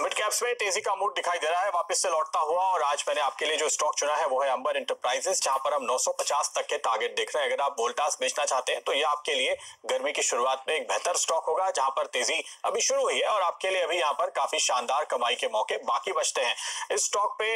Mid caps में तेजी का मूड दिखाई दे रहा है, वापस से लौटता हुआ। और आज मैंने आपके लिए जो स्टॉक चुना है वो है अंबर एंटरप्राइजेस, जहां पर हम 950 तक के टारगेट देख रहे हैं। अगर आप वोल्टास बेचना चाहते हैं तो ये आपके लिए गर्मी की शुरुआत में एक बेहतर स्टॉक होगा, जहां पर तेजी अभी शुरू हुई है और आपके लिए अभी यहाँ पर काफी शानदार कमाई के मौके बाकी बचते हैं। इस स्टॉक पे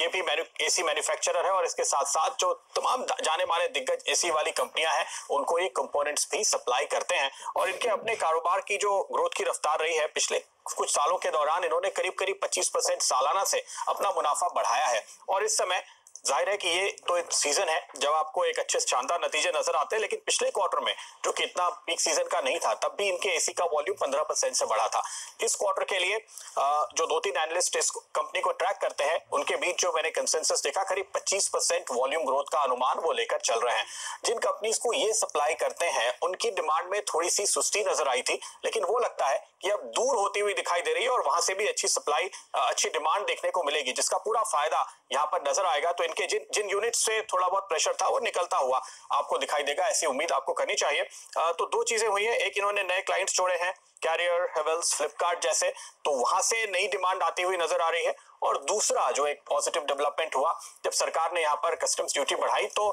ये भी एसी मैन्युफैक्चरर है और इसके साथ साथ जो तमाम जाने माने दिग्गज एसी वाली कंपनियां हैं उनको ये कंपोनेंट्स भी सप्लाई करते हैं। और इनके अपने कारोबार की जो ग्रोथ की रफ्तार रही है पिछले कुछ सालों के दौरान, इन्होंने करीब 25% सालाना से अपना मुनाफा बढ़ाया है। और इस समय जाहिर है कि ये तो एक सीजन है जब आपको एक अच्छे शानदार नतीजे नजर आते हैं, लेकिन पिछले क्वार्टर में जो कि इतना पीक सीजन का नहीं था, तब भी इनके एसी का वॉल्यूम 15% से बढ़ा था। इस क्वार्टर के लिए जो 2-3 एनालिस्ट इस कंपनी को ट्रैक करते हैं, उनके बीच जो मैंने कंसेंसस देखा, करीब 25% वॉल्यूम ग्रोथ का अनुमान वो लेकर चल रहे हैं। जिन कंपनीज को ये सप्लाई करते हैं उनकी डिमांड में थोड़ी सी सुस्ती नजर आई थी, लेकिन वो लगता है कि अब दूर होती हुई दिखाई दे रही है और वहां से भी अच्छी सप्लाई, अच्छी डिमांड देखने को मिलेगी, जिसका पूरा फायदा यहाँ पर नजर आएगा। तो इनके जिन यूनिट से थोड़ा बहुत प्रेशर था वो निकलता हुआ आपको दिखाई देगा, ऐसी उम्मीद आपको करनी चाहिए। तो दो चीजें हुई है, एक इन्होंने नए क्लाइंट्स जोड़े हैं, कैरियर, हेवेल्स, फ्लिपकार्ट जैसे, तो वहां से नई डिमांड आती हुई नजर आ रही है। और दूसरा जो एक पॉजिटिव डेवलपमेंट हुआ, जब सरकार ने यहाँ पर कस्टम्स ड्यूटी बढ़ाई तो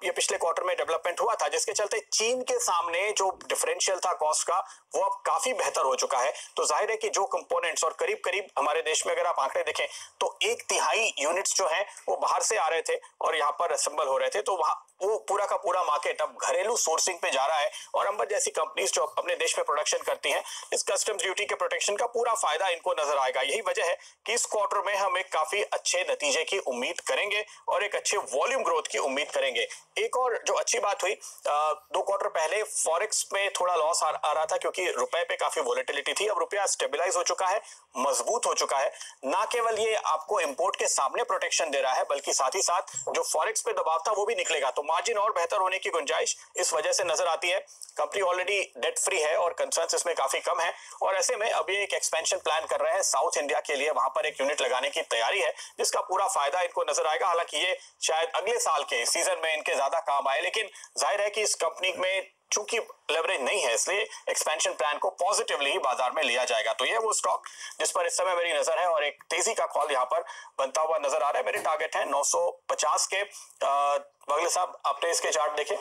ये पिछले क्वार्टर में डेवलपमेंट हुआ था, जिसके चलते चीन के सामने जो डिफरेंशियल था कॉस्ट का वो अब काफी बेहतर हो चुका है। तो जाहिर है कि जो कंपोनेंट्स, और करीब करीब हमारे देश में अगर आप आंकड़े देखें तो 1/3 यूनिट्स जो हैं वो बाहर से आ रहे थे और यहाँ पर असेंबल हो रहे थे, तो वहां वो पूरा का पूरा मार्केट अब घरेलू सोर्सिंग पे जा रहा है। और अंबर जैसी कंपनीज जो अपने देश में प्रोडक्शन करती हैं, इस कस्टम्स ड्यूटी के प्रोटेक्शन का पूरा फायदा इनको नजर आएगा। यही वजह है कि इस क्वार्टर में हम एक काफी अच्छे नतीजे की उम्मीद करेंगे और एक अच्छे वॉल्यूम ग्रोथ की उम्मीद करेंगे। एक और जो अच्छी बात हुई, 2 क्वार्टर पहले फॉरेक्स में थोड़ा लॉस आ रहा था क्योंकि रुपए पे काफी वोलेटिलिटी थी। अब रुपया स्टेबलाइज हो चुका है, मजबूत हो चुका है। ना केवल ये आपको इंपोर्ट के सामने प्रोटेक्शन दे रहा है, बल्कि साथ ही साथ जो फॉरेक्स पे दबाव था वो भी निकलेगा, तो मार्जिन और बेहतर होने की गुंजाइश इस वजह से नजर आती है। कंपनी ऑलरेडी डेट फ्री है और कंसर्न्स इसमें काफी कम है। और ऐसे में अभी एक एक्सपेंशन प्लान कर रहे हैं साउथ इंडिया के लिए, वहां पर एक यूनिट लगाने की तैयारी है, जिसका पूरा फायदा इनको नजर आएगा। हालांकि ये शायद अगले साल के सीजन में इनके ज्यादा काम आए, लेकिन जाहिर है कि इस कंपनी में चूंकि लेवरेज नहीं है, इसलिए एक्सपेंशन प्लान को पॉजिटिवली ही बाजार में लिया जाएगा। तो ये वो स्टॉक जिस पर इस समय मेरी नजर है और एक तेजी का कॉल यहाँ पर बनता हुआ नजर आ रहा है। मेरे टारगेट है 950 के। बगले साहब, आपने इसके चार्ट देखे,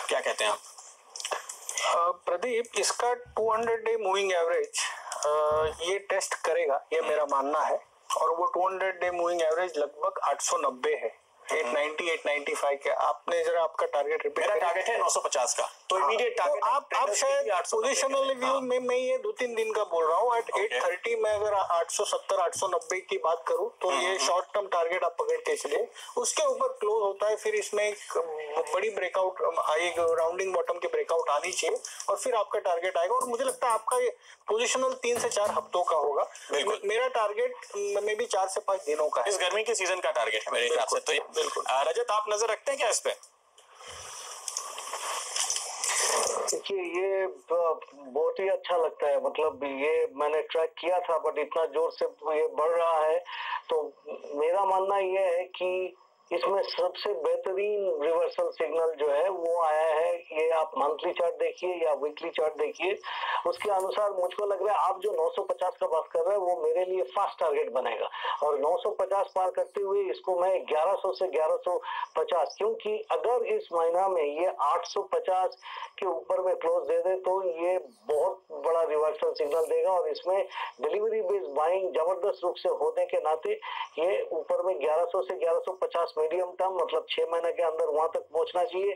क्या कहते हैं आप? प्रदीप, इसका 200 डे मूविंग एवरेज ये टेस्ट करेगा, ये मेरा मानना है। और वो 200 डे मूविंग एवरेज लगभग 890 है, 890, 895 के। आपने जरा आपका टारगेट रिपीट। मेरा टारगेट है 950 का, तो इमीडिएट टारगेट। तो आप शायद पोजिशनल रिव्यू में मैं ये 2-3 दिन का बोल रहा हूँ। एट 830 में अगर 870, 890 की बात करूँ तो ये शॉर्ट टर्म टारगेट आप पकड़ के चलिए। उसके ऊपर क्लोज होता है, फिर इसमें एक बड़ी ब्रेकआउट, एक राउंडिंग बॉटम की ब्रेकआउट आनी चाहिए और फिर आपका टारगेट आएगा। और मुझे लगता है आपका ये पोजिशनल 3 से 4 हफ्तों का होगा। मेरा टारगेट में भी 4 से 5 दिनों का है। इस गर्मी के सीजन का टारगेट है मेरे हिसाब से। तो बिल्कुल रजत, आप नजर रखते हैं क्या इस पे? देखिए, ये बहुत ही अच्छा लगता है। मतलब ये मैंने ट्रैक किया था, बट इतना जोर से ये बढ़ रहा है, तो मेरा मानना ये है कि इसमें सबसे बेहतरीन रिवर्सल सिग्नल जो है वो आया है। ये आप मंथली चार्ट देखिए या वीकली चार्ट देखिए, उसके अनुसार मुझको लग रहा है आप जो 950 का बात कर रहे हैं वो मेरे लिए फास्ट टारगेट बनेगा। और 950 पार करते हुए इसको मैं 1100 से 1150, क्योंकि अगर इस महीना में ये 850 के ऊपर में क्लोज दे दे तो ये बहुत बड़ा रिवर्सल सिग्नल देगा। और इसमें डिलीवरी बेस्ड बाइंग जबरदस्त रूप से होने के नाते ये ऊपर में 1100 से 1150 मीडियम टर्म, मतलब 6 महीने के अंदर वहां तक पहुंचना चाहिए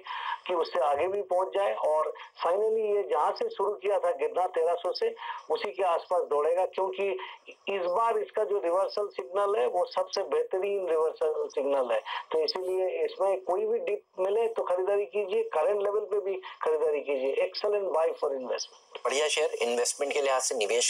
कि उससे आगे भी पहुंच जाए। और फाइनली ये जहां से शुरू किया था गिरना 1300 से, उसी के आसपास दौड़ेगा, क्योंकि इस बार इसका जो रिवर्सल सिग्नल है वो सबसे बेहतरीन रिवर्सल सिग्नल है। तो इसीलिए इसमें कोई भी डिप मिले तो खरीदारी कीजिए, करंट लेवल पे भी खरीदारी कीजिए। Excellent buy for investment. बढ़िया शेयर, इन्वेस्टमेंट के लिहाज से निवेश